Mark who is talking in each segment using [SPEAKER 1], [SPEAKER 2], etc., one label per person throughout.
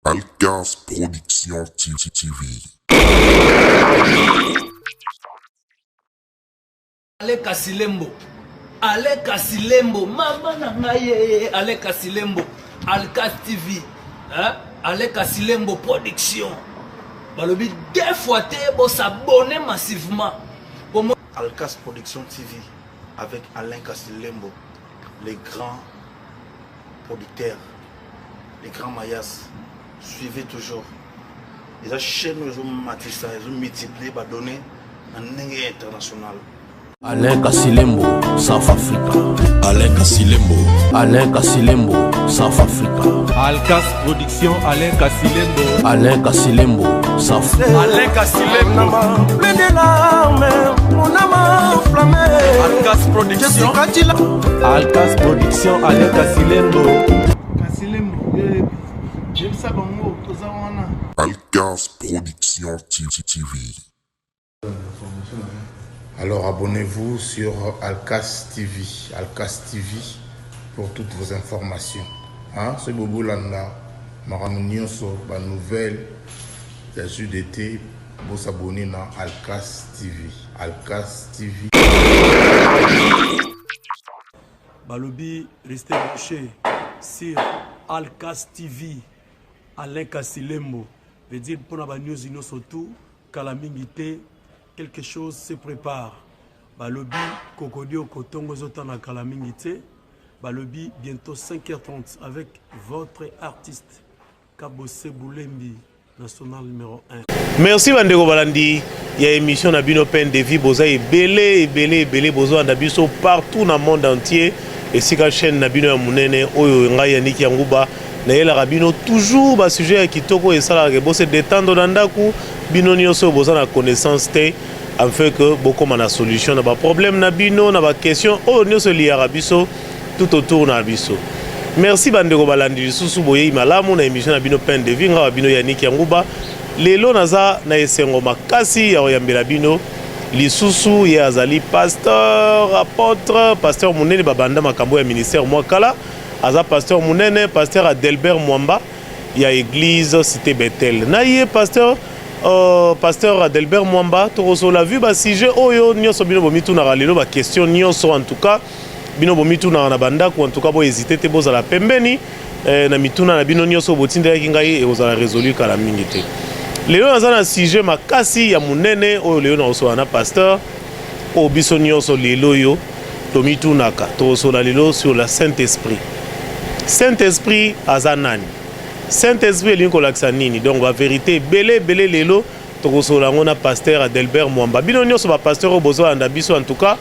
[SPEAKER 1] Alcas Production TV.
[SPEAKER 2] Aleka Silembo, Aleka Silembo, Mama Nangaye, Aleka Silembo, Alcas TV, hein? Aleka Silembo Production. Balobi deux fois pour s'abonner massivement.
[SPEAKER 3] Alcas Production TV avec Alain Kassilembo, les grands producteurs, les grands mayas. Suivez toujours. Les chaînes ils ont matissé, ils ont multiplié, ils ont donné un niveau international.
[SPEAKER 4] Alain Kassilembo, South Africa.
[SPEAKER 5] Alain Kassilembo.
[SPEAKER 4] Alain Kassilembo, South Africa.
[SPEAKER 6] Alcas Production, Alain Kassilembo.
[SPEAKER 4] Alain Kassilembo, South Africa.
[SPEAKER 6] Alain Kassilembo.
[SPEAKER 7] Plein de larmes, mon âme enflammée.
[SPEAKER 6] Alcas Production.
[SPEAKER 7] Alcas
[SPEAKER 6] Production, Alain Kassilembo.
[SPEAKER 3] Kassilembo, j'aime ça bon mot,
[SPEAKER 1] Alcas Production TV.
[SPEAKER 8] Alors abonnez-vous sur Alcas TV, Alcas TV pour toutes vos informations. Hein? C'est Bobo Landa, Maramunioso, la nouvelle, la jus d'été, vous s'abonner dans Alcas TV, Alcas TV.
[SPEAKER 9] Balobi, restez branchés sur Alcas TV, Alain Kassilembo. Veut dire pour la news surtout, calamité. Quelque chose se prépare. Balobi, Kokodio, Kotongo, Zotana, Kalamingite. Balobi, bientôt 5h30 avec votre artiste, Kabose Boulembi, national numéro 1.
[SPEAKER 10] Merci Bandego Balandi. Il y a une émission Nabino Pen de vie, Boza et belé, Bozo Nabiso partout dans le monde entier. Et si la chaîne Nabino Yamunene, Oyo Yannick Yanguba, Naël Rabino, toujours bas sujet qui toko et ça, la se détendre dans Daku, Bino Nyoso, Boza na connaissance te, en fait que beaucoup de solution, n'a pas problème, Nabino, n'a pas question, oh Nyoso lié à Rabiso, tout autour Nabiso. Merci Bandego Balandi, Soussou Boye, Malamu, na émission Nabino Pen de vie, Rabino Yannick Yanguba, Lelo Naza, na Esengo Makasi, Yaoyambela Bino, li Soussou, Yazali, pasteur, apôtre, pasteur Mounene Babanda Makambo, ministère Mwakala. Aza pasteur Mounene, pasteur Adelbert Mwamba, il y a église Cité Bethel. Naïe pasteur Adelbert Mwamba, Toroso la vue, sujet oyo nyoso bino bomitu na ralelo ba question nyoso en tout cas bino bomitu na banda ko en tout cas bo hésiter te boza la pembeni na mituna na bino nyoso botinda yaki ngai e boza la résolu kala mingite. Lelo naza na sujet makasi ya Mounene oyo lelo na oso na pasteur o biso nyoso lelo yo tomitu naka toroso la lelo sur la Saint-Esprit. Saint-Esprit azanani. Saint-Esprit est l'un nini. Donc la vérité belé lelo tokosola ngona pasteur Adelbert Mwamba. Bino nyoso ba pasteur au besoin ndabiso en tout cas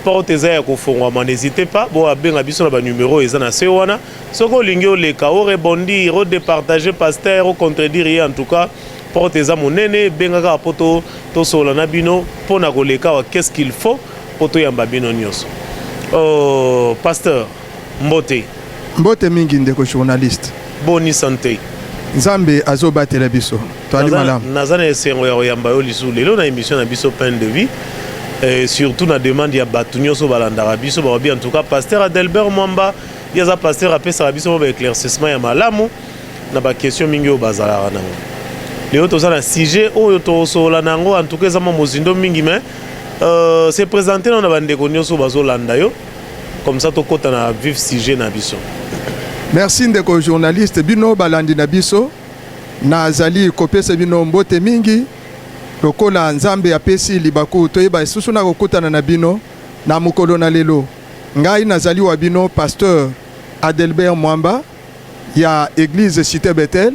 [SPEAKER 10] porte za ya kofongwa n'hésitez pas bo abenga biso na ba numéro eza na sewana soko lingio le ka o rebondir o départager pasteur o contredire en tout cas porte za monene benga ka poto to sola na bino pona koleka wa qu'est-ce qu'il faut poto yamba bino nyoso. Oh pasteur Mbote
[SPEAKER 11] Mbote mingi ndeko journaliste.
[SPEAKER 10] Boni santé.
[SPEAKER 11] Nzambe azobatela biso. Toali malamu.
[SPEAKER 10] Nazana esengo ya oyamba yo lisu lelo na émission na biso Pen de vie. Et surtout na demande ya batunyo so balanda biso ba bien en tout cas pasteur Adelbert Mwamba, yaza pasteur apesa biso ba éclaircissement ya malamu na ba question mingi o bazala nango. Leo tozana sujet oyo to sola nango en tout cas zama mozindo mingi mais c'est présenté na bande ko nyoso bazolanda yo. Comme ça, tu as un vif sujet na biso.
[SPEAKER 11] Merci ndeko journaliste bino balandi na biso. Na azali kopesa bino mbote mingi. Lokola nzambe apesi libaku toyeba susu na kokutana na bino na mukolo na lelo. Ngai nazali wa bino pasteur Adelbert Mwamba ya église Cité Bethel.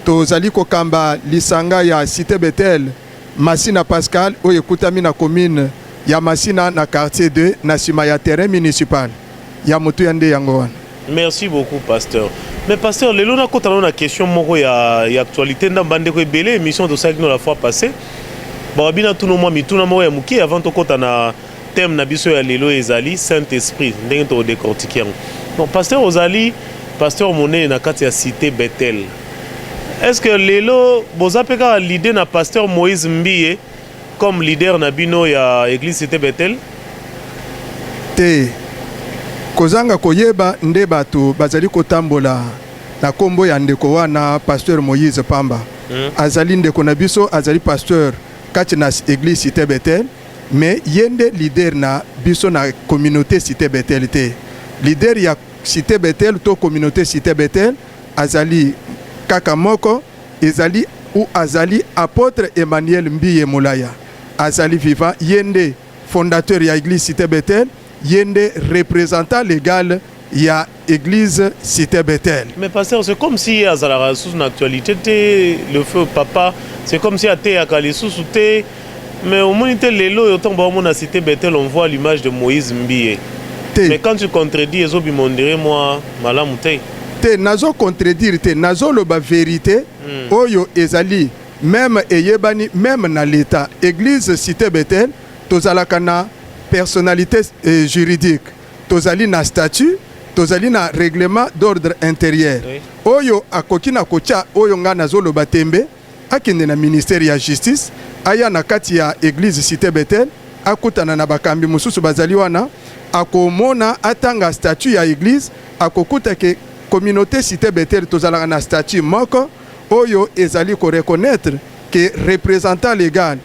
[SPEAKER 11] Tozali kokamba lisanga ya Cité Bethel Masina Pascal oyo ekutami na commune ya Masina na quartier 2 na sima ya terrain municipal ya mutu yande yango wana.
[SPEAKER 10] Merci beaucoup pasteur. Mais pasteur lelo na kotana na question moko ya actualité ndambande ko ebele émission de ça la fois passée. Ba bina tuno mo mituna mo ya muki avant to kotana thème na biso ya lelo ezali Saint-Esprit ndenge to décortiquer. Donc pasteur Ozali pasteur Moné na kati ya Cité Bethel. Est-ce que lelo boza peka l'idée na pasteur Moïse Mbiye comme leader na bino ya église Cité Bethel?
[SPEAKER 11] Te kozanga koyeba nde bato bazali kotambola na kombo ya ndeko wana pasteur Moïse Pamba. Azali ndeko na biso, azali pasteur kati na église Cité Bethel, mais yende leader na biso na communauté Cité Bethel te. Leader ya Cité Bethel to communauté Cité Bethel azali kaka moko, ezali ou azali apôtre Emmanuel Mbiye Moulaya. Azali vivant yende fondateur ya église Cité Bethel, yende représentant légal ya église Cité Bethel.
[SPEAKER 10] Mais pasteur, c'est comme si Azalara sous une actualité, le feu papa, c'est comme si à te akali sous te, mais au moins lelo autant bon à Cité Bethel on voit l'image de Moïse Mbiye. Mais quand tu contredis ezobi mondire moi malamu te
[SPEAKER 11] nazo contredire te nazo loba vérité oyo ezali même eyebani même na l'état église Cité Bethel tozalaka na personnalité juridique tozali na statut tozali na règlement d'ordre intérieur oyo akoki na kocha oyo nga nazo loba tembe akende na ministère ya justice aya na kati ya église Cité Bethel akutana na bakambi mususu bazali wana akomona atanga statut ya église akokuta ke communauté Cité Bethel tozalaka na statut moko oyo ezali ko reconnaître que représentant légal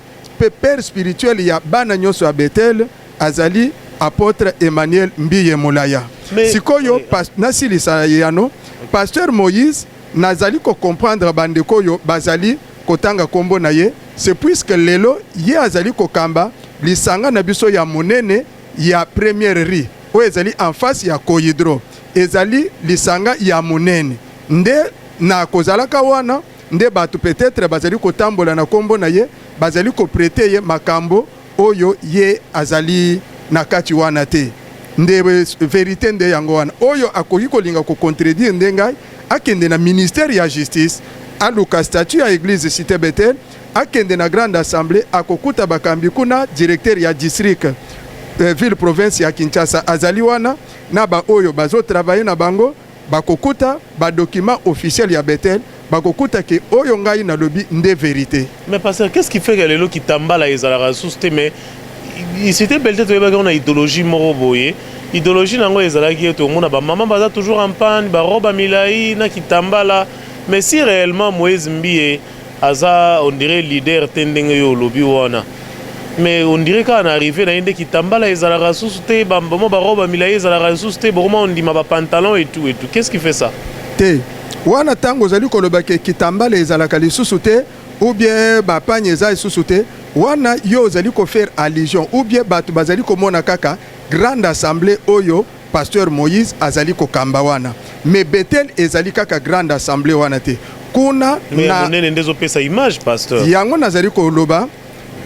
[SPEAKER 11] père spirituel ya bana nyonso ya Bethel azali apôtre Emmanuel Mbiye Moulaya. Sikoyo nasilisa yano pasteur Moïse nazali ko comprendre bandeko yo bazali kotanga kombo na ye, c'est puisque lelo ye azali ko kamba lisanga na biso ya monene ya première rue oyo ezali en face ya Koyidro ezali lisanga ya monene nde na kozalaka wana nde batu peut-être bazali kotambola na kombo na ye bazali ko prêter ye makambo oyo ye azali na kati wana te nde vérité nde yango wana oyo akoki kolinga ko contredire nde ngai akende na ministère ya justice aluka statut ya église Cité Bethel akende na grande assemblée akokuta bakambi kuna directeur ya district ville province ya Kinshasa azali wana na ba oyo bazo travailler na bango bakokuta ba document officiel ya Bethel bakokuta ke oyo ngai na lobi nde vérité.
[SPEAKER 10] Mais pasteur, qu'est-ce qui fait que les lots qui tambala ezalaka susté mais Cité Bethel to yeba na idéologie moko boye idéologie nango ezalaki to mona ba maman baza toujours en panne ba roba milai na kitambala mais si réellement Moïse Mbiye aza on dirait leader tendenge yo lobi wana mais on dirait qu'on arrivé na inde kitambala ezalaka susté ba ba roba milai ezalaka susté bon on dit ma ba pantalon et tout qu'est-ce qui fait ça
[SPEAKER 11] te wana tango zali koloba ke kitambala ezalaka lisusu te ou bien ba panye eza lisusu te wana yo zali ko faire allusion ou bien batu bazali ko mona kaka grande assemblée oyo pasteur Moïse azali ko kamba wana mais Bethel ezali kaka grande assemblée wana te kuna
[SPEAKER 10] mais na monene ndezo pesa image pasteur
[SPEAKER 11] yango nazali ko loba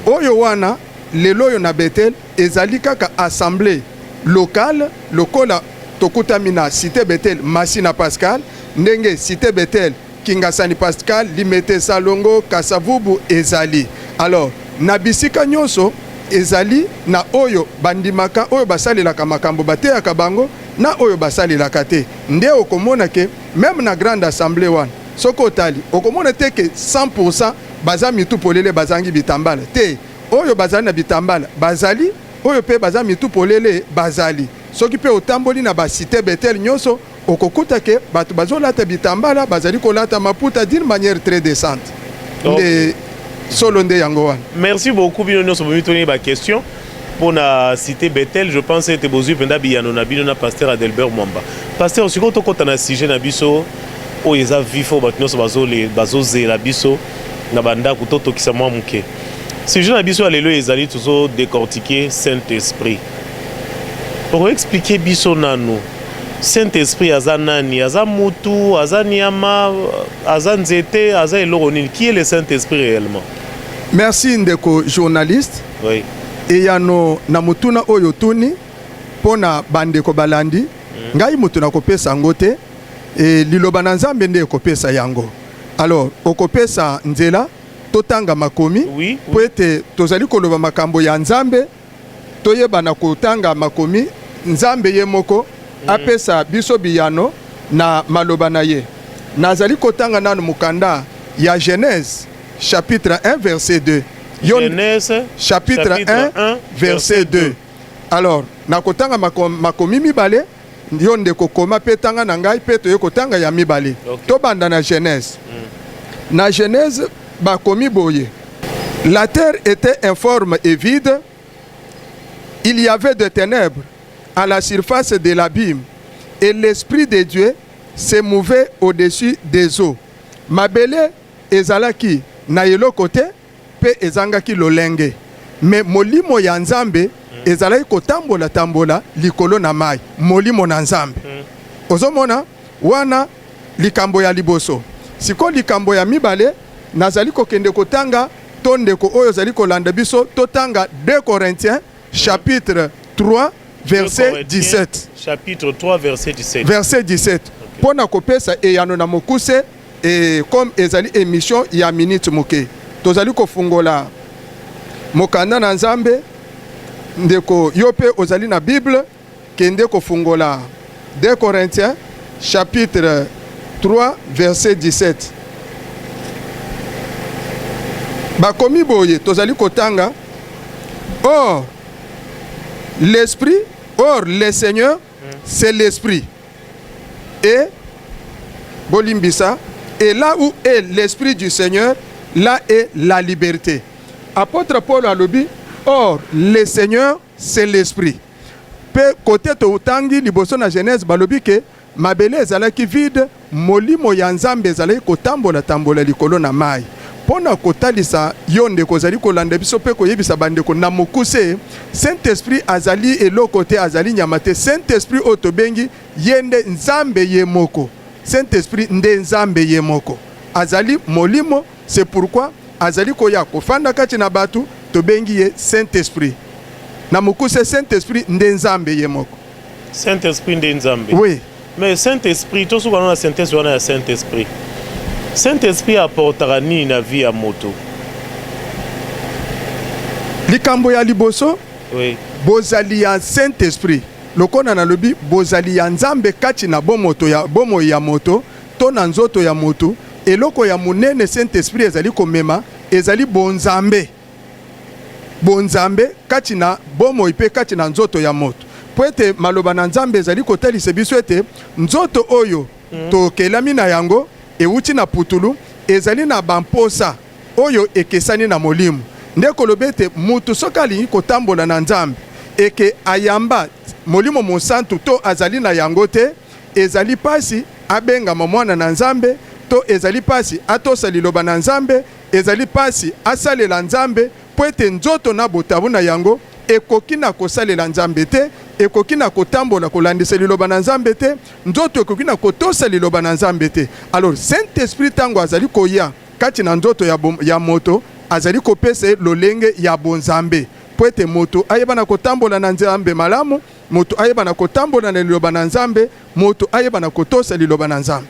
[SPEAKER 11] oyo wana lelo oyo na Bethel ezali kaka assemblée locale lokola tokutami na Cité Bethel Masina Pascal ndenge Cité Bethel Kingasani Pascal Limete Salongo Kasavubu ezali alors na bisika nyonso ezali na oyo bandimaka oyo basalelaka makambo bateyaka bango na oyo basalelaka te nde okomona ke même na grande assemblée wana soko otali okomona te ke 100% baza mitu polele bazangi bitambala te oyo bazali na bitambala bazali oyo pe baza mitu polele bazali soki pe otamboli na ba Cité Bethel nyonso okokuta ke batu bazolata bitambala bazali kolata maputa d'une manière très décente. Okay.
[SPEAKER 10] Merci beaucoup bino nyonso bomi toni ba question pour na Cité Bethel je pense que bozu penda biyano na bino na pasteur Adelbert Mwamba. Pasteur siko to kota na sujet na biso o eza vifo batu nyonso bazozela biso na banda kutoto kisa mwa muke. Sujet na biso alelo ezali tuzo décortiquer Saint-Esprit. Pour expliquer biso nano Saint-Esprit aza nani, aza mutu, aza niama, aza nzete, aza eloko nini. Qui est le Saint-Esprit réellement?
[SPEAKER 11] Merci ndeko journaliste.
[SPEAKER 10] Oui.
[SPEAKER 11] Et yano na mutuna oyo tuni pona bandeko balandi. Ngai mutuna kopesa ngote e liloba na Nzambe nde kopesa yango. Alors okopesa nzela totanga makomi
[SPEAKER 10] oui,
[SPEAKER 11] po ete tozali koloba makambo ya Nzambe toyeba na kotanga makomi Nzambe ye moko apesa biso biyano na maloba na ye nazali kotanga nanu mukanda ya Genèse chapitre 1 verset 2
[SPEAKER 10] Genèse
[SPEAKER 11] chapitre 1 verset 2 alors na kotanga makomi mibale yo ndeko koma pe tanga na ngai pe toye kotanga ya mibale. Tobanda na Genèse. Na Genèse bakomi boye. La terre était informe et vide. Il y avait des ténèbres à la surface de l'abîme et l'esprit de Dieu se mouvait au-dessus des eaux. Mabele ezalaki na yelo côté pe ezangaki lolenge. Mais molimo ya Nzambe ezalaki kotambola tambola likolo na mai. Molimo na Nzambe. Ozomona wana likambo ya liboso. Siko likambo ya mibale nazali kokende kotanga tondeko oyo zali kolanda biso totanga 2 Corinthiens chapitre 3 verset 17.
[SPEAKER 10] Chapitre 3 verset 17.
[SPEAKER 11] Verset 17. Pona kopesa eyano na mokuse et comme ezali émission ya minute moke. Tozali kofungola mokanda na Nzambe ndeko yope ozali na Bible kende kofungola 2 Corinthiens chapitre 3 verset 17. Bakomi boye tozali kotanga or le Seigneur c'est l'esprit et bolimbisa et là où est l'esprit du Seigneur là est la liberté. Apôtre Paul alobi or le Seigneur c'est l'esprit. Pe côté to utangi liboso na Genèse balobi ke mabele ezalaki vide molimo ya Nzambe ezalaki kotambola tambola likolo na mai. Pona kotalisa yonde kozali kolanda biso pe koyebisa bandeko na mokuse Saint-Esprit azali eloko te azali nyamate. Saint-Esprit otobengi yende Nzambe ye moko. Saint-Esprit nde Nzambe ye moko. Azali molimo, c'est pourquoi azali koya kofanda kati na batu tobengi ye Saint-Esprit. Na mokuse Saint-Esprit nde Nzambe ye moko.
[SPEAKER 10] Saint-Esprit nde Nzambe.
[SPEAKER 11] Oui.
[SPEAKER 10] Mais Saint-Esprit to souvent na Saint-Esprit wana ya Saint-Esprit. Saint-Esprit apportera nini na vie ya moto?
[SPEAKER 11] Likambo ya liboso?
[SPEAKER 10] Oui.
[SPEAKER 11] Bozali ya Saint-Esprit. Lokona na lobi bozali ya Nzambe kati na bomo ya moto to na nzoto ya moto eloko ya munene Saint-Esprit ezali komema ezali bonzambe. Bonzambe kati na bomo ipe kati na nzoto ya moto. Poete maloba na Nzambe ezali kotalisa biso ete nzoto oyo to kelami na yango ewuti na putulu ezali na bamposa oyo ekesani na molimo. Nde kolobete mutu soka alingi kotambola na Nzambe eke ayamba molimo monsantu to azali na yango te ezali pasi abenga mwana na Nzambe to ezali pasi atosa liloba na Nzambe ezali pasi asalela Nzambe poete nzoto na botabu na yango ekoki na kosalela Nzambe te ekoki na kotambola kolandisa liloba na Nzambe te nzoto ekoki na kotosa liloba na Nzambe te. Alors Saint-Esprit tango azali koya kati na nzoto ya moto azali kopesa lolenge ya bonzambe poete moto ayeba na kotambola na Nzambe malamu, moto ayeba na kotambola na liloba na Nzambe, moto ayeba na kotosa liloba na Nzambe.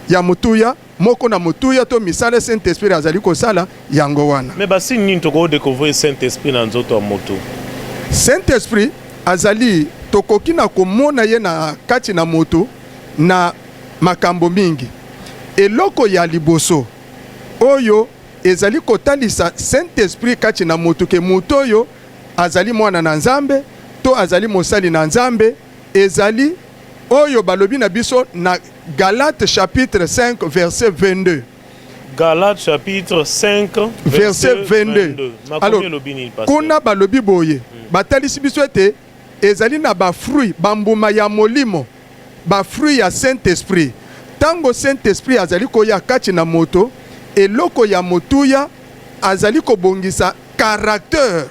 [SPEAKER 11] Ya mutuya moko na mutuya to misala Saint-Esprit azali kosala yango wana.
[SPEAKER 10] Mais basi nini toko découvrir Saint-Esprit na nzoto ya moto?
[SPEAKER 11] Saint-Esprit azali tokoki na komona ye na kati na moto na makambo mingi. Eloko ya liboso oyo ezali kotalisa Saint-Esprit kati na moto ke moto oyo azali mwana na Nzambe to azali mosali na Nzambe ezali oyo balobi na biso na Galates chapitre 5 verset 22.
[SPEAKER 10] Galates chapitre 5
[SPEAKER 11] verset 22. Alors kuna balobi boye batalisi biso ete ezali na ba fruit bambuma ya molimo ba fruit ya Saint-Esprit. Tango Saint-Esprit azali koya kati na moto eloko ya motuya azali kobongisa caractère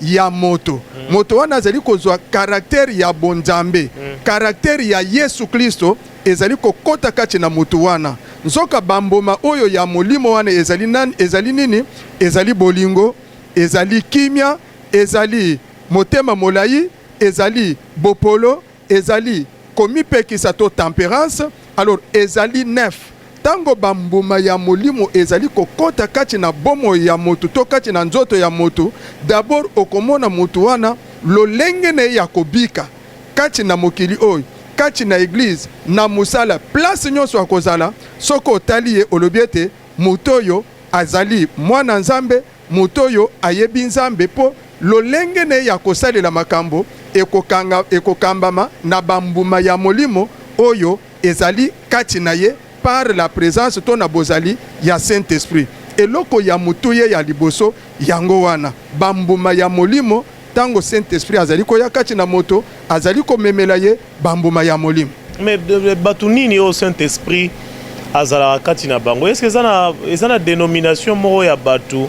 [SPEAKER 11] ya moto. Moto wana azali kozwa caractère ya bonzambe. Caractère ya Yesu Kristo ezali kokota kati na moto wana. Nzoka bamboma oyo ya molimo wana ezali nini? Ezali bolingo, ezali kimia, ezali motema molai, ezali bopolo, ezali komipekisa to tempérance. Alors ezali neuf. Tango bambuma ya molimo ezali kokota kati na bomo ya moto to kati na nzoto ya moto, d'abord okomona moto wana lolenge ne ya kobika kati na mokili oyo, kati na église na musala place nyonso akozala soko otali ye olobiete motoyo azali mwana Nzambe, motoyo ayebi Nzambe po lolenge ne ya kosalela makambo ekokambama na bambuma ya molimo oyo ezali kati na ye par la présence to na bozali ya Saint-Esprit. Eloko ya mutuye ya liboso yango wana bambuma ya molimo tango Saint-Esprit azali koya kati na moto azali komemela ye bambuma ya molimo.
[SPEAKER 10] Mais batu nini au Saint-Esprit azala kati na bango? Est-ce que ezana dénomination moko ya batu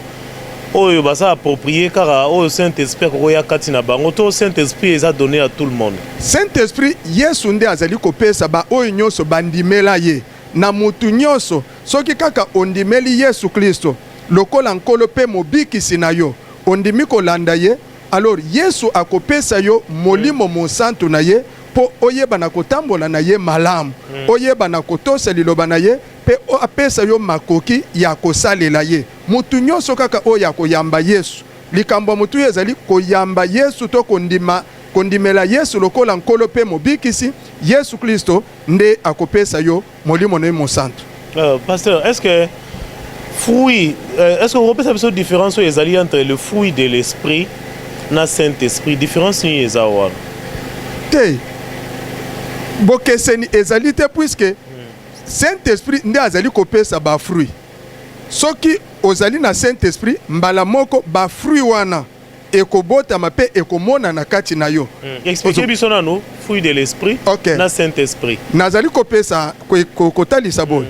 [SPEAKER 10] oyo basa approprié car au Saint-Esprit koya kati na bango to Saint-Esprit eza donné à tout le monde?
[SPEAKER 11] Saint-Esprit Yesu nde azali kopesa ba oyo nyonso bandimela ye na mutu nyonso soki kaka ondimeli Yesu Kristo lokola nkolo pe mobikisi na yo ondimi kolanda ye, alors Yesu akopesa yo molimo mosantu na ye po oyeba na kotambola na ye malamu, oyeba na kotosa liloba na ye pe apesa yo makoki ya kosalela ye. Mutu nyonso kaka oyo ya koyamba Yesu likambo mutu ezali koyamba Yesu to kondimela Yesu lokola nkolo pe mobikisi Yesu Kristo nde akopesa yo molimo na mosantu.
[SPEAKER 10] Pasteur, est-ce que vous pouvez savoir la différence entre le fruit de l'esprit et le Saint-Esprit? Différence ni ezawa.
[SPEAKER 11] Te bokeseni ezalite puisque Saint-Esprit nde azali kopesa ba fruit. Soki ozali na Saint-Esprit mbala moko ba fruit wana ekobota mape ekomona na kati na yo.
[SPEAKER 10] Expliquez biso na no fruit de l'esprit na Saint-Esprit.
[SPEAKER 11] Nazali kopesa kotalisa boy.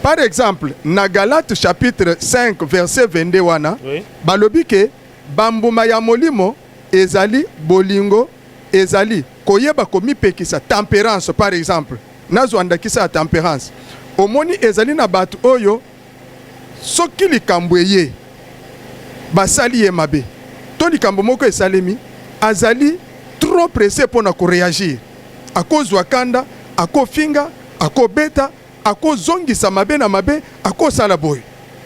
[SPEAKER 11] Par exemple, na Galates chapitre 5 verset 22 wana, balobi ke bambuma ya molimo ezali bolingo, ezali koyeba komipekisa tempérance par exemple. Nazwanda kisa tempérance. Omoni ezali na batu oyo soki likambo ye basali ye mabe. To likambo moko esalemi azali trop pressé pour na ko réagir. Akozwa kanda, akofinga, akobeta, akozongisa mabe na mabe, akosala boy.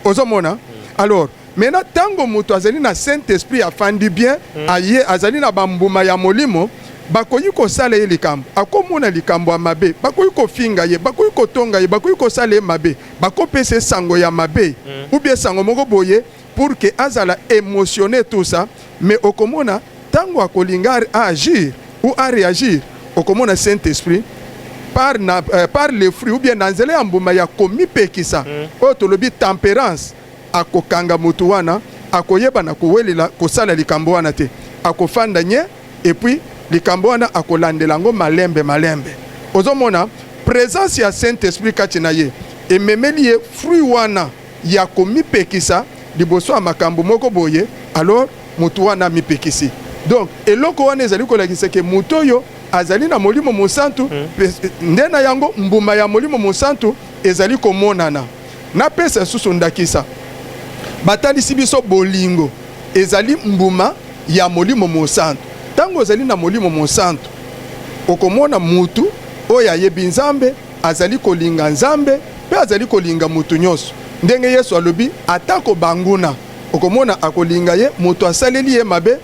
[SPEAKER 11] Ozomona? Alors, maintenant tango mutu azali na Saint-Esprit afandi bien, aye azali na bambuma ya molimo, bakoyi kosala ye likambo. Akomona likambo ya mabe, bakoyi kofinga ye, bakoyi kotonga ye, bakoyi kosala ye mabe, bakopesa sango ya mabe, ou bien sango moko boye pour que azala émotionné tout ça, mais okomona tango akolinga a agir ou à réagir, okomona Saint-Esprit par les fruits ou bien nanzele ambuma ya komipekisa o tolobi tempérance akokanga mutu wana akoyeba na kowelela kosala likambo wana te akofanda nye et puis likambo wana akolandela ngo malembe ozomona présence ya Saint-Esprit kati na ye ememeli ye fruit wana ya komipekisa liboso ya makambo moko boye, alors mutu wana mipekisi. Donc eloko wana ezali kolakisa ke mutu oyo azali na molimo mosantu nde na yango mbuma ya molimo mosantu ezali komonana. Na pesa susu ndakisa batalisi biso bolingo ezali mbuma ya molimo mosantu. Tango ezali na molimo mosantu okomona mutu oyo ayebi Nzambe azali kolinga Nzambe pe azali kolinga mutu nyonso. Ndenge Yesu alobi atako banguna okomona akolinga ye mutu asaleli ye mabe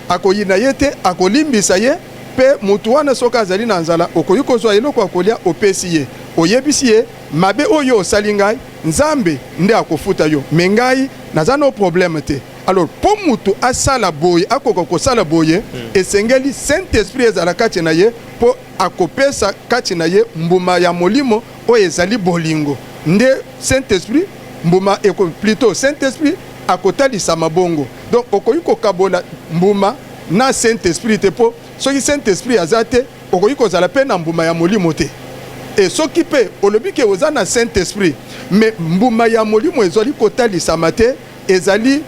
[SPEAKER 11] akoyina ye te akolimbisa ye pe mutu wana soka azali na nzala okoyi kozwa eloko akolia opesi ye oyebisi ye mabe oyo osali ngai Nzambe nde akofuta yo me ngai naza no problème te. Alors po mutu asala boye akoko kosala boye esengeli Saint-Esprit ezala kati na ye po akopesa kati na ye mbuma ya molimo oyo ezali bolingo. Nde Saint-Esprit mbuma plutôt Saint-Esprit akotalisa mabongo. Donc okoyi kokabola mbuma na Saint-Esprit te po soki Saint-Esprit azate okoyi kozala pe na mbuma ya molimo te. Et soki pe olobi ke oza na Saint-Esprit mais mbuma ya molimo ezali kotalisa mate ezali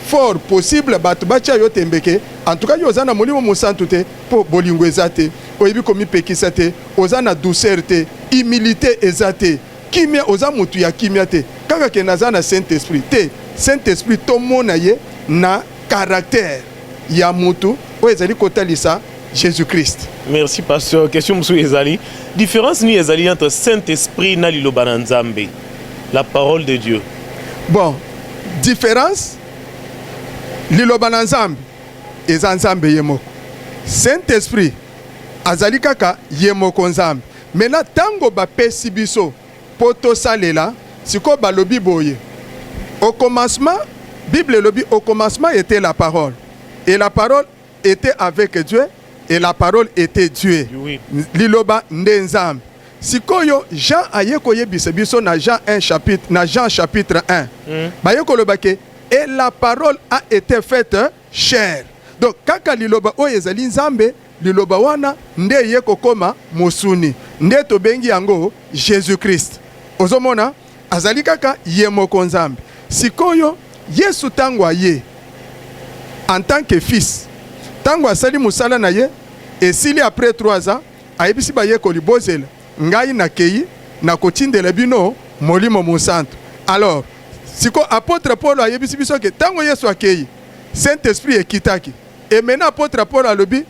[SPEAKER 11] fort possible batu bacha yo tembeke en tout cas yo oza na molimo mosantu te po bolingo ezate oyebi komipekisa te oza na douceur te humilité ezate kimia oza mutu ya kimia te kaka ke naza na Saint-Esprit te. Saint-Esprit tomona ye na caractère ya mutu o ezali kotalisa Jésus-Christ.
[SPEAKER 10] Merci pasteur. Question monsieur ezali. Différence ni ezali entre Saint-Esprit na liloba na Nzambe. La parole de Dieu.
[SPEAKER 11] Bon, différence liloba na Nzambe eza Nzambe yemoko. Saint-Esprit azali kaka yemoko Nzambe. Maintenant tango bapesi biso poto salela siko balobi boye. Au commencement, Bible lobi au commencement était la parole et la parole était avec Dieu et la parole était Dieu.
[SPEAKER 10] Oui.
[SPEAKER 11] Liloba ndenzam. Sikoyo Jean aye koyebisa biso na Jean 1 chapitre na Jean chapitre 1. Baye kolobake et la parole a été faite chair. Donc kaka liloba oyo ezali nzambe liloba wana nde ye kokoma mosuni. Nde tobengi yango Jésus Christ. Ozomona azali kaka ye moko nzambe. Sikoyo Yesu tango aye en tant que fils. Tango asali musala na ye esili après 3 ans ayebisi baye kolibozela ngai na kei na kotindela bino molimo musantu. Alors siko apôtre Paul ayebisi biso ke tango Yesu akei Saint-Esprit ekitaki. Et maintenant apôtre Paul alobi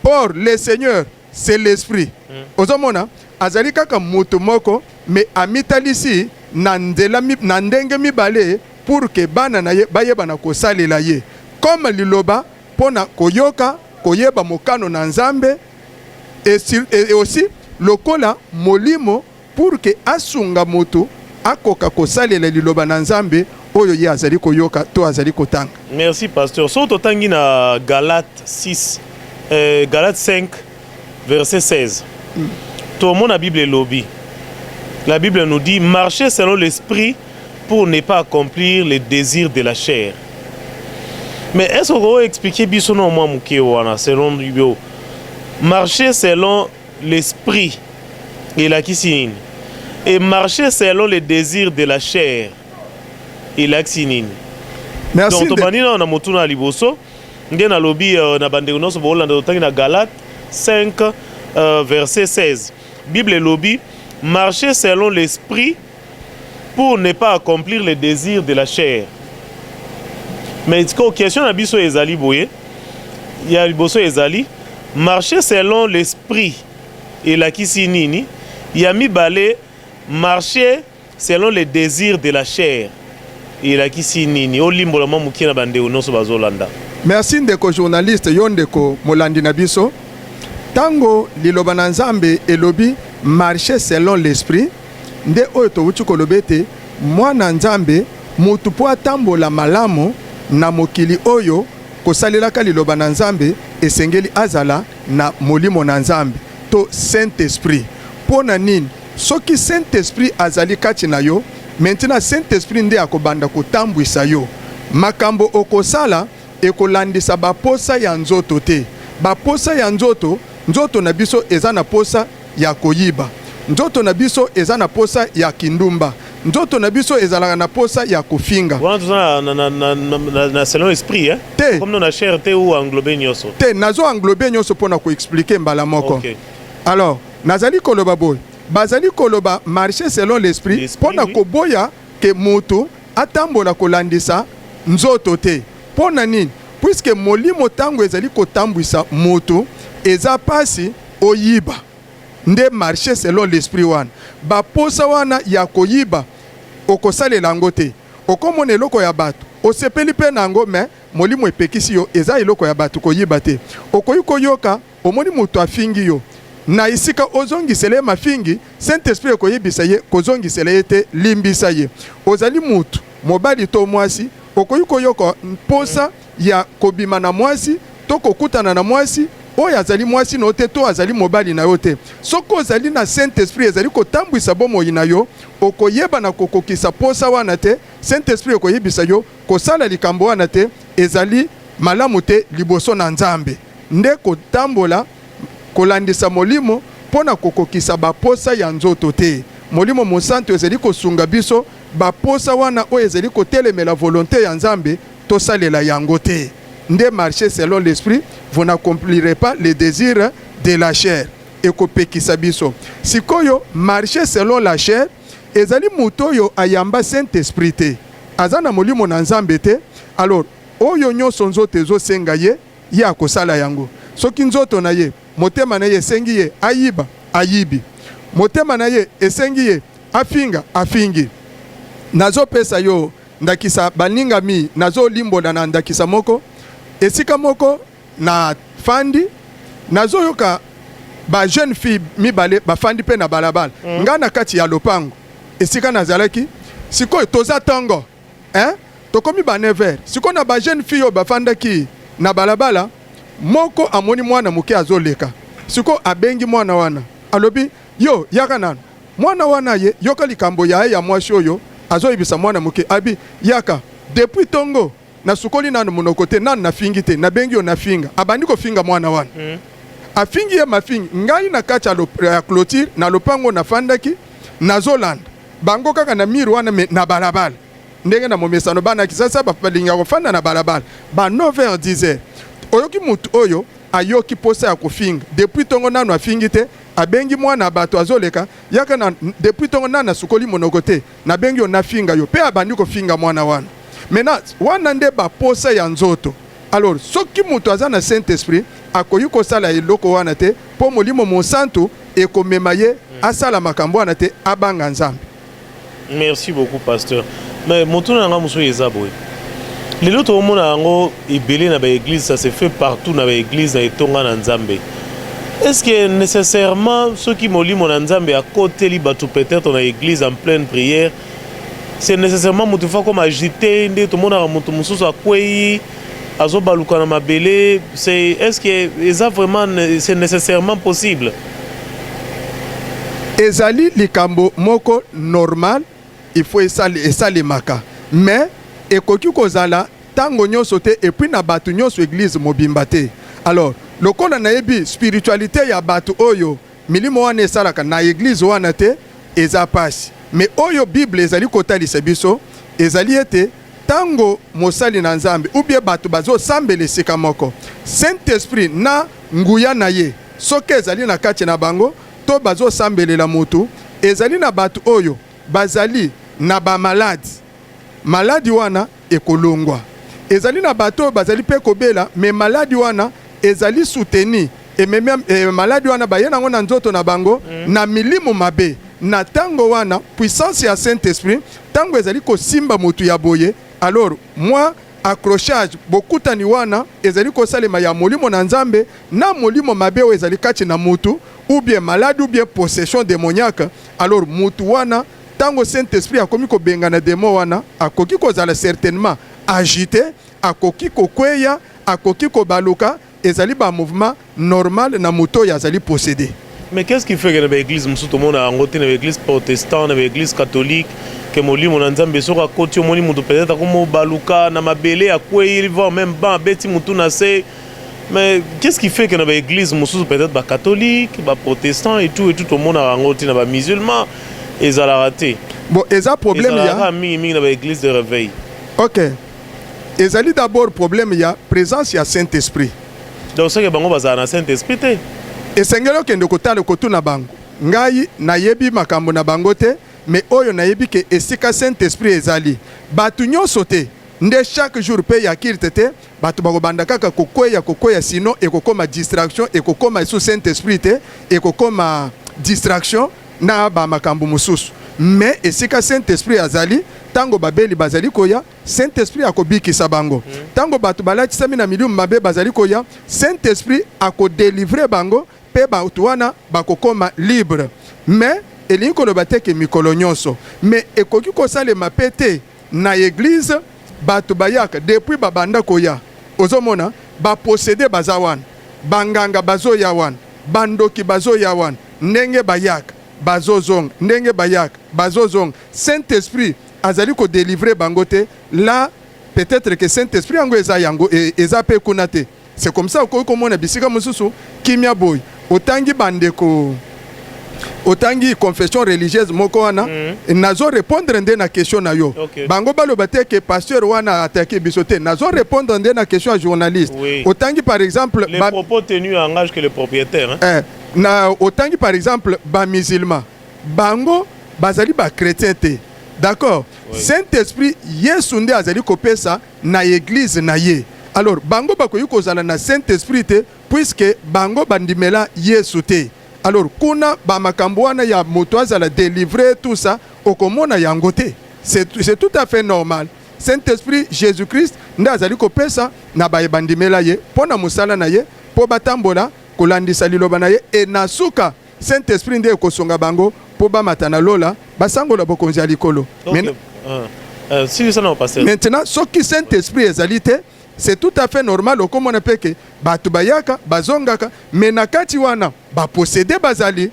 [SPEAKER 11] or le Seigneur c'est l'esprit. Ozomona azali kaka mutu moko mais amitalisi na ndenge mibale pour que bana na ye bayeba na kosalela ye. Comme liloba pona koyoka koyeba mokano na nzambe et aussi lokola molimo pour que asunga moto akoka kosalela liloba na nzambe oyo ye azali koyoka to azali kotanga.
[SPEAKER 10] Merci pasteur. So totangi na Galates 6 Galates 5 verset 16. Tout le monde a Bible lobby. La Bible nous dit marcher selon l'esprit pour ne pas accomplir les désirs de la chair. Mais est-ce qu'on va expliquer bisono moi mukewana selon Bible? Marcher selon l'esprit et la kisine et marcher selon les désirs de la chair et la kisine.
[SPEAKER 11] Merci.
[SPEAKER 10] Donc tobanina na motuna liboso nge na lobby na bande unoso bolanda totangi na Galates 5 verset 16. Bible lobby marcher selon l'esprit pour ne pas accomplir les désirs de la chair. Mais question na biso ezali boye ya liboso ezali marcher selon l'esprit et la kisinini ya mibale marcher selon les désirs de la chair et la kisinini olimbola mamuki na bande unoso bazolanda.
[SPEAKER 11] Merci ndeko journaliste yo ndeko molandi na biso. Tango liloba na nzambe elobi marcher selon l'esprit nde oyo towuti kolobete mwana nzambe mutu po atambola malamu na mokili oyo kosalelaka liloba na nzambe esengeli azala na molimo na nzambe to Saint-Esprit. Pona nini soki Saint-Esprit azali kati na yo maintenant Saint-Esprit nde akobanda kotambwisa yo makambo okosala ekolandisa baposa ya nzoto te. Baposa ya nzoto na biso eza na posa ya koyiba, nzoto na biso eza na posa ya kindumba, nzoto na biso ezalaka na posa ya kofinga.
[SPEAKER 10] Wana tuzana na selon esprit
[SPEAKER 11] te
[SPEAKER 10] comme na chair te ou englober nyoso
[SPEAKER 11] te nazo englober nyoso pona ko expliquer mbala moko.
[SPEAKER 10] Okay.
[SPEAKER 11] Alors nazali koloba boy bazali koloba marcher selon l'esprit pona koboya ke moto atambola kolandisa nzoto te. Pona nini? Puisque molimo tango ezali kotambwisa moto eza pasi oyiba nde marcher selon l'esprit wana baposa wana ya koyiba okosalela yango te okomona eloko ya bato osepeli mpe nango me molimo epekisi yo eza eloko ya bato koyiba te okoyi koyoka omoni moto afingi yo na isika ozongisele mafingi Saint-Esprit ekoyebisa ye kozongisela ye te limbisa ye ozali mutu mobali to mwasi okoyi koyoka mposa ya kobima na mwasi to kokutana na mwasi oyo azali mwasi na yo te to azali mobali na yo te. Soko ozali na Saint-Esprit ezali kotambwisa bomoi na yo okoyeba na kokokisa posa wana te. Saint-Esprit okoyebisa yo kosala likambo wana te ezali malamu te liboso na nzambe nde kotambola kolandisa molimo pona kokokisa baposa ya nzoto te. Molimo mosantu ezali kosunga biso baposa wana oyo ezali kotelemela volonté ya nzambe tosalela yango te. Nde marcher selon l'esprit, vous n'accomplirez pas les désirs de la chair. Ekopekisa biso. Sikoyo marcher selon la chair, ezali mutoyo ayamba Saint-Esprit te. Azana molimo na nzambe te. Alors, oyo nyonso nzoto ezosenga ye, ye akosala yango. Soki nzoto na ye, motema na ye esengi ye ayiba, ayibi. Motema na ye esengi ye afinga, afingi. Nazo pesa yo ndakisa baninga mi, nazo limbola na ndakisa moko. Esika moko na fandi nazo yoka ba jeune fille mibale ba fandi pe na balabala nga na kati ya lopango esika nazalaki siko toza tongo tokomi ba 9h siko na ba jeune fille ba fandaki na balabala moko amoni mwana muke azoleka siko abengi mwana wana alobi yo yaka nanu mwana wana ye yoka likambo ya mwasi oyo azoyebisa mwana muke abi yaka depuis tongo na sukoli nanu monoko te nanu nafingi te nabengi yo nafinga abandi kofinga mwana wana afingi ye mafingi ngai na kati ya clôture na lopango nafandaki nazolanda bango kaka na miru wana na balabala ndenge na momesano bana kisasa balinga kofanda na balabala ba 9h 10h oyoki mutu oyo ayoki posa ya kofinga depuis tongo nanu afingi te abengi mwana bato azoleka yaka na depuis tongo nanu sukoli monoko te nabengi yo nafinga yo pe abandi kofinga mwana wana maintenant wana nde baposa ya nzoto alors soki mutu aza na Saint-Esprit akoyi kosala eloko wana te po molimo monsantu ekomema ye asala makambo wana te abanga nzambe.
[SPEAKER 10] Merci beaucoup pasteur. Mais motuna nanga muso ezaboy lelo to mona yango ebele na ba église, ça se fait partout na ba église na etonga na nzambe. Est-ce que nécessairement ceux qui molimo na nzambe à côté li batu peut-être na église en pleine prière, c'est nécessairement mutu fa comme agiter nde to mona mutu mususu akwei azobaluka na mabele, c'est est-ce que ça vraiment c'est nécessairement possible?
[SPEAKER 11] Ezali likambo moko normal, il faut esali maka mais ekoki kozala tango nyonso te et puis na batu nyonso église mobimba te. Alors lokola na yebi spiritualité ya batu oyo milimo wana esalaka na église wana te eza pasi, mais oyo bible ezali kotalisa biso ezali ete tango mosali na nzambe ou bien batu bazo sambela esika moko Saint-Esprit na nguya na ye soki ezali na kati na bango to bazo sambelela mutu ezali na batu oyo bazali na ba maladi wana ekolongwa, ezali na batu oyo bazali pe kobela mais maladi wana ezali soutenu et même maladi wana baye nango na nzoto na bango na milimo mabe na tango wana puissance ya Saint-Esprit tango ezali kosimba mutu ya boye alors moi accrochage bokutani wana ezali kosalema ya molimo na nzambe na molimo mabe oyo ezali kati na mutu ou bien malade ou bien possession démoniaque. Alors mutu wana tango Saint-Esprit akomi ko benga na démon wana akoki kozala certainement agité, akoki kokweya, akoki ko baluka, ezali ba mouvement normal na muto ya zali possédé.
[SPEAKER 10] Mais qu'est-ce qui fait que dans l'église musu to mona ngote na l'église protestante, na l'église catholique que molimo na nzambe soka koti omoni mutu peut-être comme baluka na mabele akweyi il va même ba beti mutu na se. Mais qu'est-ce qui fait que dans l'église musu peut-être ba catholique, ba protestant et tout le monde a ngote na ba musulman ils a raté.
[SPEAKER 11] Bon, eza problème ya
[SPEAKER 10] mi dans l'église de réveil.
[SPEAKER 11] OK. Ezali d'abord problème ya présence ya Saint-Esprit.
[SPEAKER 10] Donc c'est que bango bazana na Saint-Esprit te.
[SPEAKER 11] Esengelo kende kotala kotuna bango. Ngai nayebi makambo na bango te, mais oyo nayebi ke esika Saint-Esprit ezali. Batu nyonso te. Nde chaque jour pe ya kirte te, batu bakobanda kaka kokoya sinon ekokoma distraction, ekokoma sous Saint-Esprit te, ekokoma distraction na ba makambo mususu. Mais esika Saint-Esprit azali, tango babeli bazali koya, Saint-Esprit akobikisa bango. Tango batu balatisa mina milium mabe bazali koya, Saint-Esprit akodélivrer bango pe batu wana bakokoma libre. Mais elingi koloba te ke mikolo nyonso. Mais ekoki kosalema pe te na église batu bayaka depuis babanda koya. Ozomona ba posséder bazawan, banganga bazo yawan, bandoki bazo yawan, ndenge bayaka bazozong, ndenge bayaka bazozong. Saint-Esprit azali ko délivrer bangote là peut-être que Saint-Esprit yango eza yango eza pe kunate. C'est comme ça ko komona bisika mususu kimia boy otangi bandeko otangi confession religieuse moko wana nazo répondre nde na question na yo. Bango baloba te que pasteur wana attaquer bisote nazo répondre nde na question à journaliste. Otangi par exemple
[SPEAKER 10] les propos tenus engagent que le propriétaire
[SPEAKER 11] na otangi par exemple ba musulman bango bazali ba chrétien te. D'accord. Saint-Esprit Yesu nde azali kopesa na église na ye. Alors bango bakoyi kozala na Saint-Esprit te puisque bango bandimela Yesu te. Alors kuna ba makambo wana ya moto azala délivrer tout ça okomona yango te. C'est tout à fait normal. Saint-Esprit Jésus-Christ nde azali kopesa na ba bandimela ye pona musala na ye po batambola kolandisa liloba na ye e nasuka Saint-Esprit nde ekosonga bango po bamatana lola basangola bokonzi ya likolo.
[SPEAKER 10] Si ça n'a pas passé.
[SPEAKER 11] Maintenant, ce qui Saint-Esprit ezali te c'est tout à fait normal okomona peke bato bayaka bazongaka mais na kati wana baposede bazali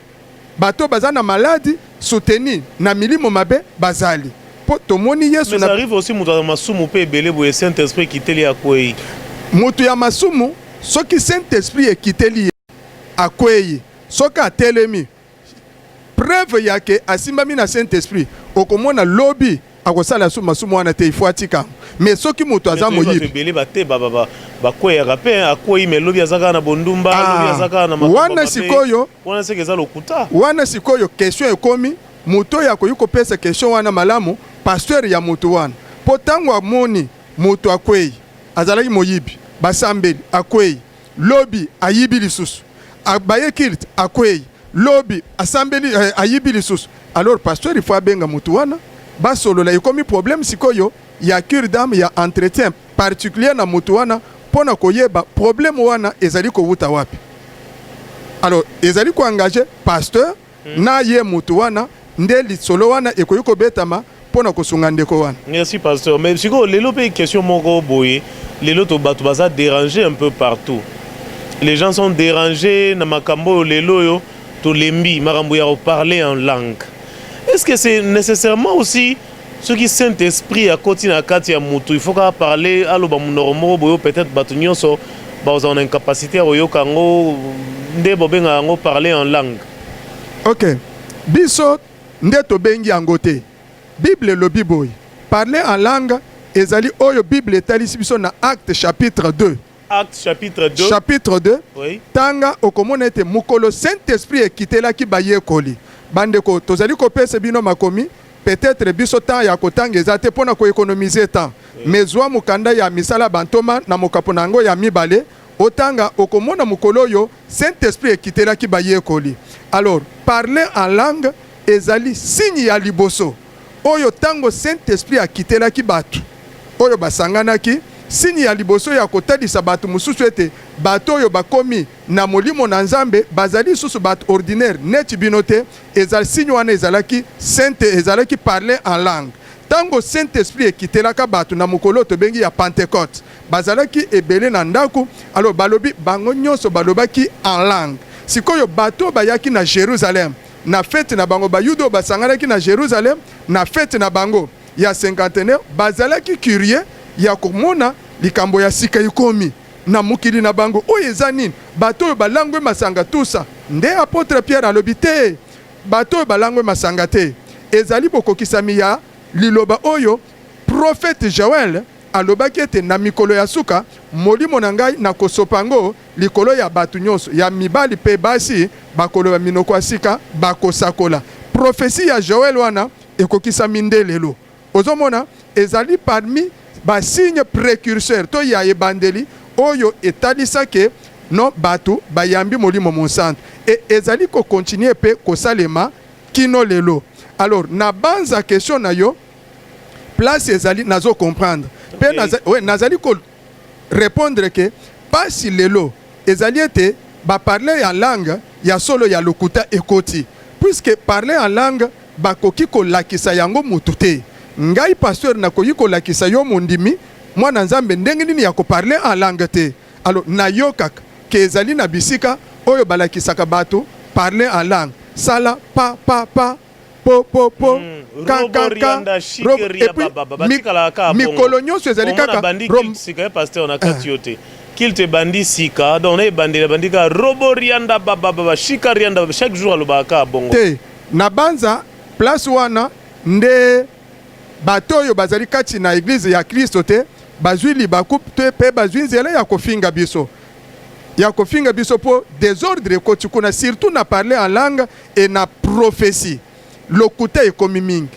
[SPEAKER 11] bato bazana maladi soutenir na milimo mabe bazali po tomoni Yesu
[SPEAKER 10] mais ça arrive aussi mutu ya masumu pe ebele boye Saint-Esprit kiteli akwei
[SPEAKER 11] mutu ya masumu soki Saint-Esprit ekiteli akwei soki atelemi preuve yake asimbami na Saint-Esprit okomona lobi akosala masumu wana te ifo atika mais soki mutu aza moyibi
[SPEAKER 10] ebele bate bakweyaka mpe akwei me lobi azaka na bondumba lobi azaka na
[SPEAKER 11] wana sikoyo
[SPEAKER 10] wana seke eza lokuta
[SPEAKER 11] wana sikoyo question ekomi mutu oyo akoki kopesa question wana malamu pasteur ya mutu wana po ntango amoni mutu akwei azalaki moyibi basambeli akwei lobi ayibi lisusu baye kilt akwei lobi asambeli ayibi lisusu alors pasteur il faut abenga mutu wana basolola ekomi problème sikoyo ya cure d'âme ya entretien particulier na mutu wana pona koyeba problème wana ezali kowuta wapi alors ezali ko engager pasteur na ye mutu wana nde lisolo wana ekoyi kobetama pona kosunga ndeko wana.
[SPEAKER 10] Merci pasteur. Mais siko lelo pe question moko boye lelo to bato baza dérangé un peu partout. Les gens sont dérangés na makambo lelo yo to lembi makambo ya parler en langue. Est-ce que c'est nécessairement aussi ce qui Saint-Esprit a continué à kati ya mutu il faut ka parler alo ba munoromo boyo peut-être bato nyonso ba en incapacité à yoka ngo nde bobenga ngo parler en langue.
[SPEAKER 11] OK. Biso nde to bengi yango te. Bible lobi boy. Parler en langue ezali oyo Bible etalisi biso na Acte chapitre 2.
[SPEAKER 10] Acte chapitre 2.
[SPEAKER 11] Chapitre 2.
[SPEAKER 10] Oui.
[SPEAKER 11] Tanga okomona ete mukolo Saint-Esprit ekitelaki bayekoli. Bandeko tozali kopesa bino makomi peut-être biso temps ya kotanga ezate pona ko économiser temps. Mais zwa mukanda ya misala bantoma na mokapo nango ya mibale otanga okomona mukolo yo Saint-Esprit ekitelaki bayekoli. Alors parler en langue ezali signe ya liboso oyo tango Saint-Esprit akitelaki batu oyo basanganaki signe ya liboso ya kotalisa batu mususu ete bato oyo bakomi na molimo na Nzambe bazali susu batu ordinaire neti binote ezali signe wana ezalaki ezalaki parler en langue tango Saint-Esprit ekitelaka batu na mokolo tobengi ya Pentecôte bazalaki ebele na ndaku alors balobi bango nyonso balobaki en langue sikoyo bato bayaki na Jérusalem na fête na bango bayudo basanganaki na Jérusalem na fête na bango ya cinquantenaire bazalaki curieux ya komona likambo ya sika ikomi na mukili na bango oyo eza nini bato oyo balangwe masanga tusa nde apôtre Pierre alobi te bato oyo balangwe masanga te ezali bokokisami ya liloba oyo prophète Joël alobaki ete na mikolo ya suka molimo na ngai na kosopango likolo ya batu nyonso ya mibali pe basi bakoloba minoko asika bakosakola prophétie ya Joël wana ekokisami nde lelo ozomona ezali parmi ba signe précurseur to ya ebandeli oyo etalisake no batu bayambi molimo monsanto et ezali ko continuer pe kosalema kino lelo alors na banza question na yo place ezali nazo comprendre pe nazali ko répondre que pas si lelo ezali ete ba parler en langue ya solo ya lokuta ekoti puisque parler en langue bakoki ko lakisa yango mutu te ngai pasteur nakoki ko lakisa yo mondimi mwana Nzambe ndenge nini ya ko parler en langue te alors na yokaka ke ezali na bisika oyo balakisaka bato parler en langue sala pa po
[SPEAKER 10] Roborianda shikeria baba
[SPEAKER 11] mikolo nyonso ezali kaka
[SPEAKER 10] sika pasteur na kati yote kilte bandi sika donc na bandika roborianda baba shikarianda chaque jour alobaka bongo
[SPEAKER 11] te na banza place wana nde bato oyo bazali kati na église ya Kristo te bazwi libaku te pe bazwi nzela ya kofinga biso po désordre ekoti kuna surtout na parler en langue et na prophétie lokuta ekomi mingi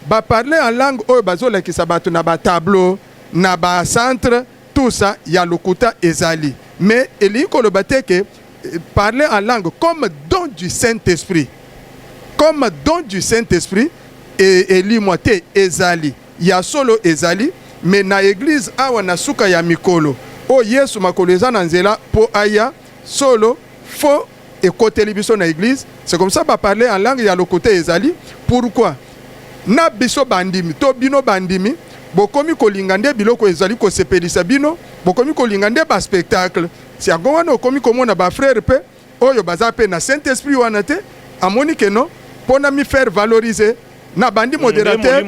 [SPEAKER 11] ba parler en langue oyo bazolakisa bato na ba tableau na ba centre tout ça ya lokuta ezali mais eli koloba te ke parler en langue comme don du Saint-Esprit et eli moite ezali ya solo ezali mais na église awa na suka ya mikolo o Yesu makolo eza na nzela po aya solo fo ekoteli biso na église c'est comme ça ba parler en langue ya lokuta ezali pourquoi na biso bandimi to bino bandimi bokomi kolinga nde biloko ezali kosepelisa bino, bokomi kolinga nde ba spectacle. Si yango wana okomi komona ba frère pe oyo baza pe na Saint-Esprit wana te, amoni ke no pona mi faire valoriser na bandi modérateur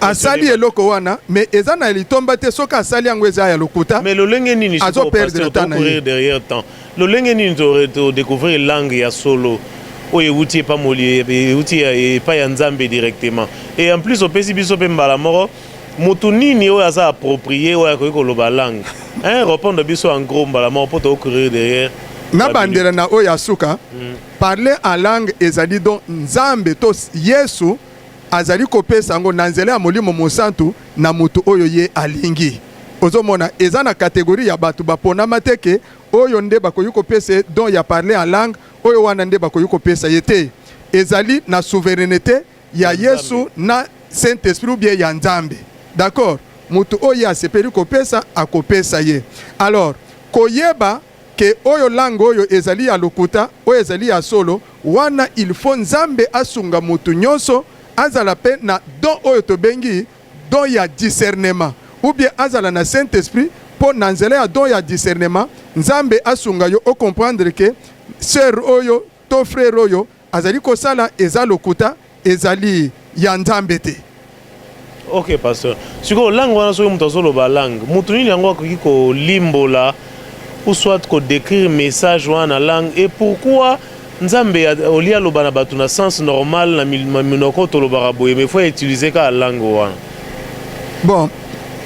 [SPEAKER 11] asali eloko wana, mais eza na litomba te soka asali yango eza ya lokuta.
[SPEAKER 10] Mais lolenge nini
[SPEAKER 11] azo perdre temps na
[SPEAKER 10] courir derrière temps. Lolenge nini to découvrir langue ya solo. Oye outil pas moli outil pas ya nzambe directement. Et en plus au pesi biso pe mbala moko mutu nini oyo aza approprié oyo akoki koloba langue. Hein, répondre biso en gros mbala moko pour to courir derrière.
[SPEAKER 11] Na bandera na oya suka parler en langue ezali donc nzambe to Yesu azali kopesa ngo na nzela ya molimo mosantu na mutu oyo ye alingi. Ozomona eza na catégorie ya batu bapona mateke oyo nde bakoyi kopesa donc ya parler en langue oyo wana nde bakoyi kopesa yete ezali na souveraineté ya Yesu na Saint-Esprit ou bien ya nzambe. D'accord? Mutu oyo asepeli kopesa akopesa ye. Alors koyeba que oyo langue oyo ezali ya lokuta oyo ezali ya solo wana il faut nzambe asunga mutu nyonso azala pe na don oyo tobengi don ya discernement ou bien azala na Saint-Esprit po na nzela ya don ya discernement nzambe asunga yo o comprendre que sœur oyo to frère oyo azali kosala eza lokuta ezali ya nzambe te.
[SPEAKER 10] Ok pasteur, siko langue wana soki mutu azoloba langue mutu nini yango akoki kolimbola ou soit ko décrire message wana langue et pourquoi nzambe olia loba na batu na sens normal na minoko to loba boye mais faut utiliser ka langue wana.
[SPEAKER 11] Bon,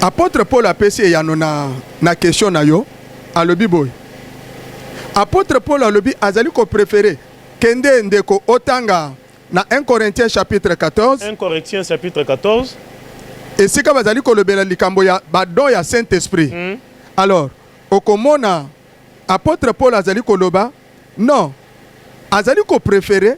[SPEAKER 11] apôtre Paul apesi ya na question na yo alobi boy. Apôtre Paul alobi azali ko préférer kende ndeko otanga na 1 Corinthiens chapitre 14.
[SPEAKER 10] 1 Corinthiens chapitre 14.
[SPEAKER 11] Et sika bazali ko lobela likambo ya badon ya Saint-Esprit. Alors okomona apôtre Paul azali koloba non azali ko préférer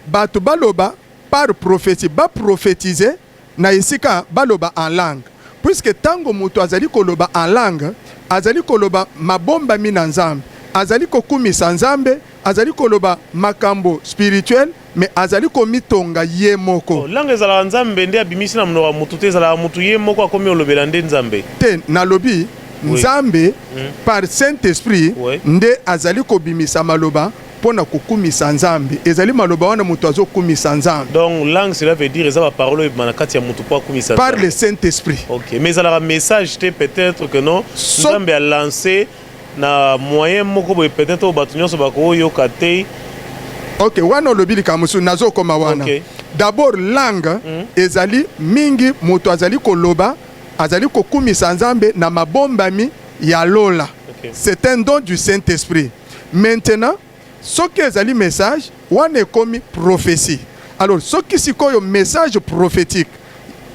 [SPEAKER 11] batu baloba par prophétie ba prophétiser na isika baloba en langue puisque tango mutu azali koloba en langue azali koloba mabomba mina nzambe azali kokumisa nzambe azali koloba makambo spirituel mais azali komitonga ye moko.
[SPEAKER 10] Langue ezala nzambe nde abimisi na mnoa mutu te ezala mutu ye moko akomi olobela nde nzambe
[SPEAKER 11] te na lobi nzambe par Saint-Esprit nde azali kobimisa maloba pona kokumisa nzambe ezali maloba wana mutu azokumisa nzambe.
[SPEAKER 10] Donc langue cela veut dire ezala parole manakati ya mutu po akumisa
[SPEAKER 11] par le Saint-Esprit.
[SPEAKER 10] OK, mais ezala message te peut-être que non nzambe a lancé na moyen moko boye peut-être batu nyonso bakoyoka te.
[SPEAKER 11] OK, wana lobi likamusu nazo koma wana. D'abord langue ezali mingi mutu azali koloba azali kokumisa nzambe na mabombami ya lola. C'est un don du Saint-Esprit. Maintenant, ce qui ezali message wana ekomi prophétie. Alors ce qui sikoyo message prophétique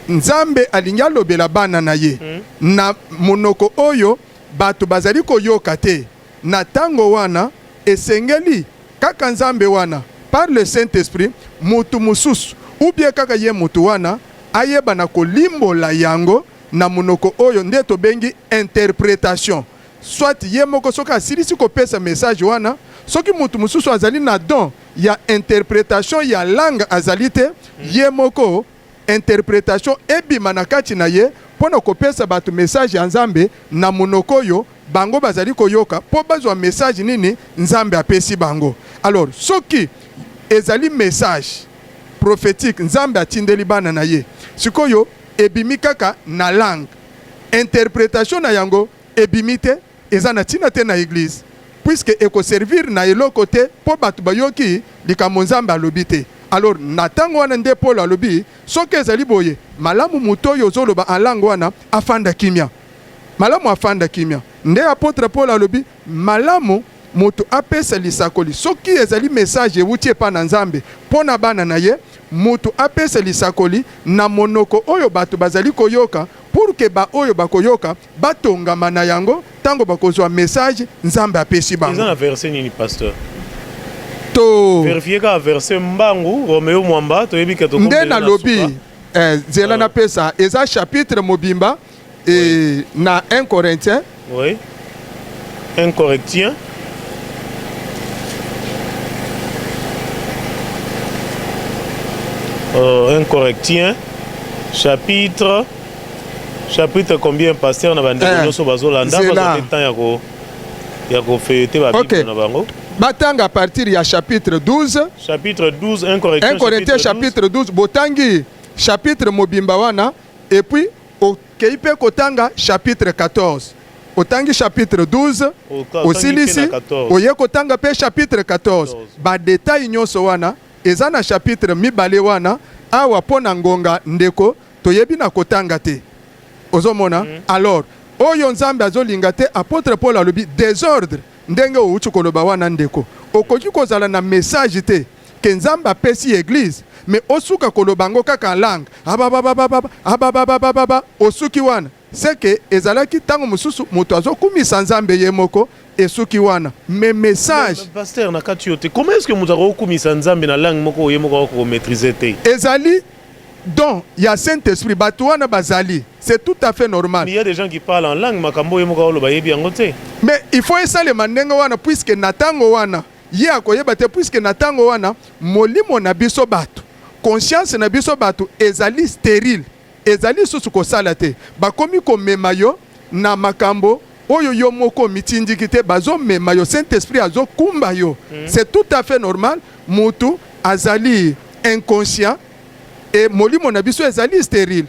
[SPEAKER 11] nzambe alingi alobela bana na ye na monoko oyo batu bazali koyoka te na tango wana esengeli kaka nzambe wana par le Saint-Esprit mutu mususu ou bien kaka ye mutu wana ayeba na kolimbola yango na monoko oyo nde tobengi interprétation. Soit ye moko soka asilisi kopesa message wana soki mutu mususu azali na don ya interprétation ya langue azali te ye moko interprétation ebima na kati na ye pona kopesa batu message ya nzambe na monoko oyo bango bazali koyoka po bazwa message nini nzambe apesi bango. Alors soki ezali message prophétique nzambe atindeli bana na ye sikoyo ebimi kaka na langue interprétation na yango ebimi te eza na tina te na église puisque eko servir na eloko te po batu bayoki likambo nzambe alobi te. Alors na tango wana nde Paul alobi soki ezali boye malamu muto oyo ozoloba en langue wana afanda kimia malamu afanda kimia nde apôtre Paul alobi malamu mutu apesa lisakoli soki ezali message ewuti epa na nzambe pona bana na ye mutu apesa lisakoli na monoko oyo batu bazali koyoka pour que ba oyo bakoyoka batongama na yango tango bakozwa message nzambe apesi bango.
[SPEAKER 10] Eza na verset nini pasteur? To vérifier ka verset mbangu Romeo Mwamba to yebi keto
[SPEAKER 11] nde na lobi zela na pesa eza chapitre mobimba et na 1 Corinthiens.
[SPEAKER 10] Oui. 1 Corinthiens. Un Corinthiens chapitre combien pasteur na bande nyonso bazolanda parce que temps ya ko fêter ba Bible na bango.
[SPEAKER 11] Batanga à partir ya chapitre 12.
[SPEAKER 10] Chapitre 12 1
[SPEAKER 11] Corinthiens chapitre 12 botangi chapitre mobimba wana et puis au keipe kotanga chapitre 14. Otangi chapitre 12 osilisi oye kotanga pe chapitre 14 ba détail nyonso wana eza na chapitre mibale wana awa pona ngonga ndeko toyebi na kotanga te ozomona alors oyo nzambe azolinga te apôtre Paul alobi désordre ndenge outi koloba wana ndeko okoki kozala na message te ke nzambe apesi église mais osuka koloba ngo kaka langue abababababa osuki wana c'est que ezalaki tango mususu moto azokumisa nzambe ye moko esuki wana mais message
[SPEAKER 10] pasteur nakati yote comment est-ce que moto akokumisa nzambe na langue moko ye moko ko maîtriser te
[SPEAKER 11] ezali donc il y a Saint-Esprit batouana bazali c'est tout à fait normal.
[SPEAKER 10] Mais il y a des gens qui parlent en langue makambo ye moko lo bayebi yango te.
[SPEAKER 11] Mais il faut essayer mandenga wana puisque natango wana ye akoyeba te puisque natango wana molimo na biso bato conscience na biso bato ezali stérile ezali susu kosala te bakomi komema yo na makambo oyo yo moko mitindiki te bazo mema yo Saint-Esprit azo kumba yo. C'est tout à fait normal mutu azali inconscient et molimo na biso ezali stérile.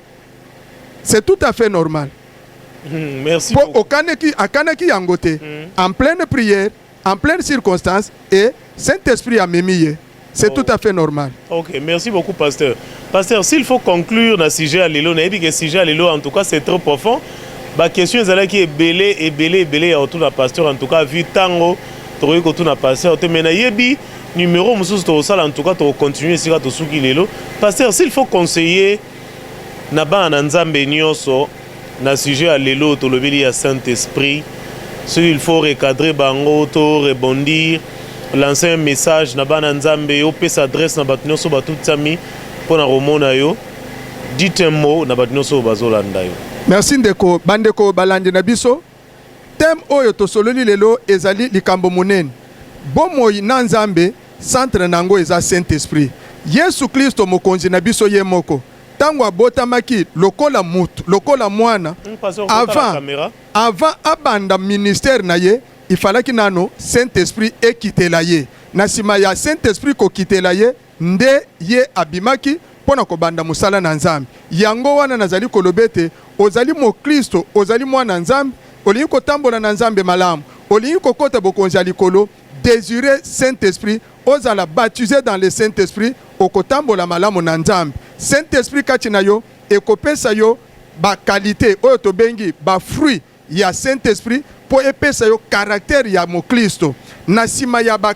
[SPEAKER 11] C'est tout à fait normal.
[SPEAKER 10] Merci
[SPEAKER 11] pour akanaki yangote en pleine prière, en pleine circonstance et Saint-Esprit a mémie. C'est tout à fait normal.
[SPEAKER 10] OK, merci beaucoup pasteur. Pasteur, s'il faut conclure dans sujet à l'élo, na ebi que sujet à l'élo en tout cas c'est trop profond. Ba question ezala qui est belé autour de pasteur en tout cas vu tango troye ko tuna pasteur te mena yebi numéro mususu to sala en tout cas to continuer sika to suki lelo. Pasteur, s'il faut conseiller na ba na nzambe nyonso na sujet à l'élo to lobeli ya Saint-Esprit, il faut recadrer bango to rebondir lancer un message na ba na nzambe yo pe s'adresse na bato nyonso ba tout sami pona romona yo dites un mot na bato nyonso bazolanda yo.
[SPEAKER 11] Merci ndeko bandeko balandi na biso thème oyo to sololi lelo ezali likambo munene bomoi na nzambe centre nango eza Saint-Esprit Yesu Kristo mokonzi na biso ye moko tango abotamaki lokola mutu lokola mwana avant abanda ministère na ye il fallait que nano Saint-Esprit ekitela ye na sima ya Saint-Esprit ko kitela ye nde ye abimaki pona ko banda musala na nzambe yango wana nazali kolobete ozali mo Kristo ozali mwana nzambe olingi kotambola na nzambe malamu olingi kokota bokonzi ya likolo désirer Saint-Esprit ozala baptisé dans le Saint-Esprit okotambola malamu na nzambe Saint-Esprit kati na yo ekopesa yo ba qualité oyo tobengi ba fruit ya Saint-Esprit po epesa yo caractère ya mo Kristo na sima ya ba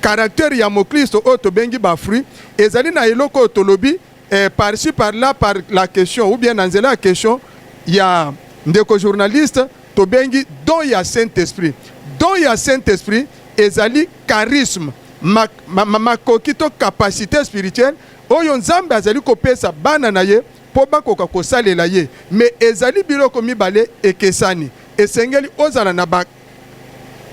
[SPEAKER 11] caractère ya mo Kristo oyo tobengi ba fruit ezali na eloko oyo tolobi par-ci par-là par la question ou bien nanzela la question ya ndeko journaliste tobengi don ya Saint-Esprit don ya Saint-Esprit ezali charisme makoki to capacité spirituelle oyo nzambe azali kopesa bana na ye po bakoka kosalela ye mais ezali biloko mibale ekesani esengeli ozala na ba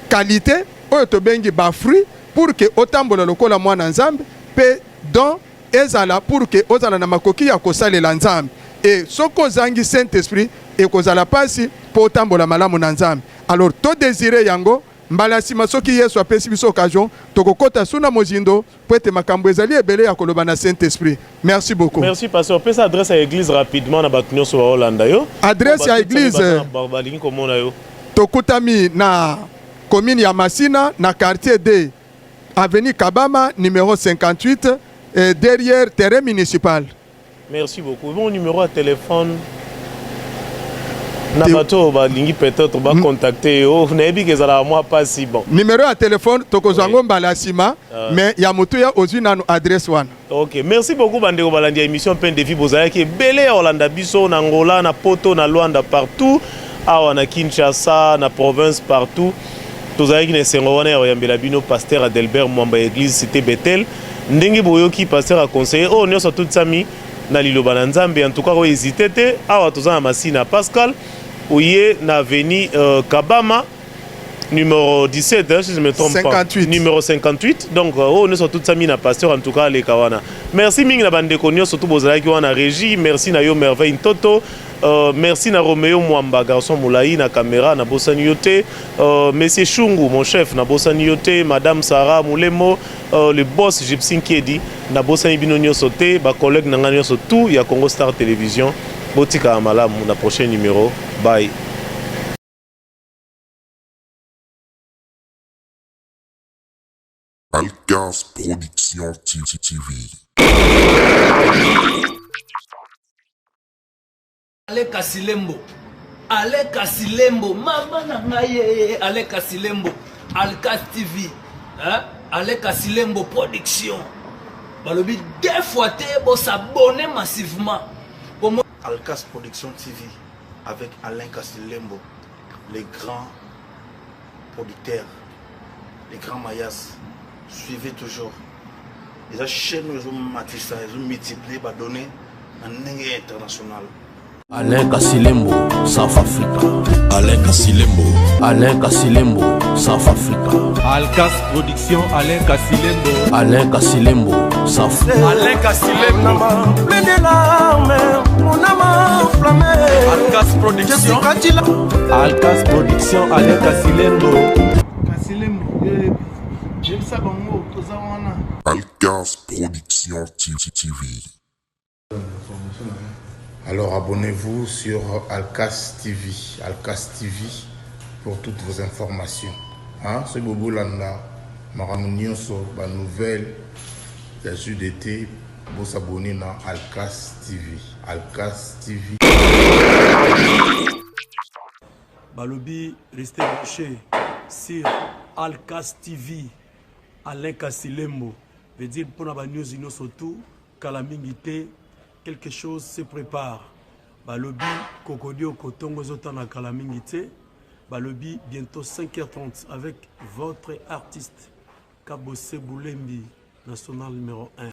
[SPEAKER 11] qualité oyo tobengi ba fruit pour que otambola lokola mwana nzambe pe don ezala pour que ozala na makoki ya kosalela nzambe et soko zangi Saint-Esprit ekozala pasi po otambola malamu na nzambe alors to désirer yango mbala sima soki Yesu apesi biso occasion tokokota suna mozindo po ete makambo ezali ebele ya koloba na Saint-Esprit. Merci beaucoup.
[SPEAKER 10] Merci pasteur. Pesa adresse à l'église rapidement na bato nyonso ba Holanda yo.
[SPEAKER 11] Adresse à l'église
[SPEAKER 10] balingi komona yo.
[SPEAKER 11] Tokutami na commune ya Masina na quartier D avenue Kabama numéro 58 derrière terrain municipal.
[SPEAKER 10] Merci beaucoup. Bon numéro à téléphone na bato balingi peut-être ba contacter yo na ebi ke zala moi pas si bon
[SPEAKER 11] numéro à téléphone tokozango mbala sima mais ya mutu ya ozwi nanu adresse wana.
[SPEAKER 10] OK, merci beaucoup bandeko balandi émission Pain de vie bozala ki belé Holanda biso na Angola na Poto na Luanda partout awa na Kinshasa na province partout tozala ki na sengo wana ya yambela bino pasteur Adelbert Mwamba église cité Bethel ndenge boyoki pasteur a conseiller oh nyonso tout sami na liloba na nzambe en tout cas ko hésiter te awa tozana Masina Pascal Ouye na avenue Kabama numéro 17 si je me trompe
[SPEAKER 11] 58.
[SPEAKER 10] pas numéro 58 donc on est sur toute sa mine pasteur en tout cas les Kawana merci mingi na bandeko nyonso to bozalaki wana régie, merci na yo merveille Ntoto, merci na Romeo Mwamba garçon Moulaï na caméra na bosani yote, monsieur Chungu mon chef na bosani yote, madame Sarah Moulemo, le boss Gypsy Kedi na bosani bino nyonso te, ba collègue na nga nyonso tout ya Congo Star Télévision. Botika malamu na prochain numéro. Bye.
[SPEAKER 1] Alcas Production TV.
[SPEAKER 2] Ale Kasilembo. Ale Kasilembo. Mama na ngaye. Ale Kasilembo. Alcas TV. Hein? Ale Kasilembo Production. Balobi deux fois te bo s'abonner massivement.
[SPEAKER 3] Alcas Production TV avec Alain Kasilembo, les grands producteurs, les grands mayas. Suivez toujours. Les chaînes ont matissé, ils ont multiplié, donné un niveau international.
[SPEAKER 4] Alain Kasilembo, South Africa. Alain Kasilembo. Alain Kasilembo, South Africa.
[SPEAKER 6] Alcas Production, Alain Kasilembo.
[SPEAKER 4] Alain Kasilembo, South Africa.
[SPEAKER 6] Alain Kasilembo.
[SPEAKER 7] Mais de larmes, mon âme enflammée.
[SPEAKER 6] Alcas Production.
[SPEAKER 7] Alcas
[SPEAKER 6] Production, Alain Kasilembo.
[SPEAKER 3] Kasilembo, j'aime ça comme mot,
[SPEAKER 1] Alcas Production TV.
[SPEAKER 8] Alors abonnez-vous sur Alcas TV. Alcas TV pour toutes vos informations. Hein? C'est Bobo Landa. Maramounion sur la nouvelle. Il y a juste d'été. Vous s'abonner dans Alcas TV. Alcas TV.
[SPEAKER 9] Balobi, restez branchés sur Alcas TV. Alain Kasilembo. Veut dire pour la news surtout Kalamingité. Quelque chose se prépare. Balobi, Kokodio, Kotongo, Zotana, Kalamingité. Balobi, bientôt 5h30 avec votre artiste Kabose Boulembi, national numéro 1.